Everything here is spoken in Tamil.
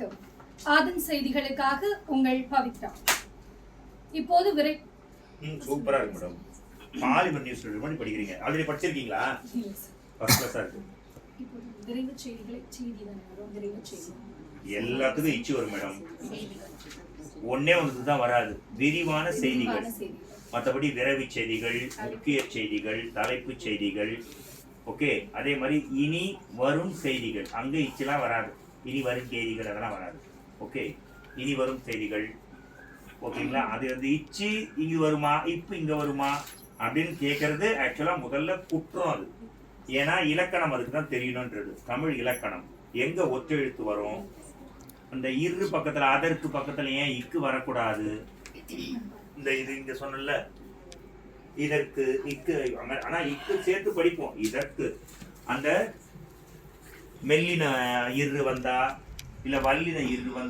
வணக்கம். ஆதன் செய்திகளுக்காக உங்கள் பவித்ரா. இப்போது சூப்பரா இருக்கு மேடம். பாலிமர் நியூஸ் மாதிரி படிக்கிறீங்க. ஆல்ரெடி படிச்சிருக்கீங்களா? ஃபர்ஸ்ட் கிளாஸா இருக்கு. இப்போது விரைவு செய்திகளை விரைவு செய்தி எல்லாத்துக்கும் இச்சு வரும் மேடம். ஒன்னே ஒன்று தான் வராது, விரிவான செய்திகள். மற்றபடி விரைவு செய்திகள், முக்கிய செய்திகள், தலைப்பு செய்திகள். ஓகே, அதே மாதிரி இனி வரும் செய்திகள், அங்க இச்செல்லாம் வராது. இனி வரும் செய்திகள் அதெல்லாம் வராது. ஓகே, இனி வரும் செய்திகள். ஓகேங்களா? அது வந்து இச்சு இங்கு வருமா, இப்போ இங்க வருமா அப்படின்னு கேட்கறது ஆக்சுவலா முதல்ல குற்றம். அது ஏன்னா இலக்கணம் அதுக்கு தான் தெரியணுன்றது. தமிழ் இலக்கணம் எங்க ஒற்றெழுத்து வரும், அந்த இரு பக்கத்துல அதற்கு பக்கத்துல ஏன் இக்கு வரக்கூடாது, இந்த இது இங்க சொன்னல இதற்கு இக்கு, ஆனா இக்கு சேர்த்து படிப்போம். இதற்கு அந்த மெல்லின இரு வந்தா இல்ல வல்லின இரு வந்தா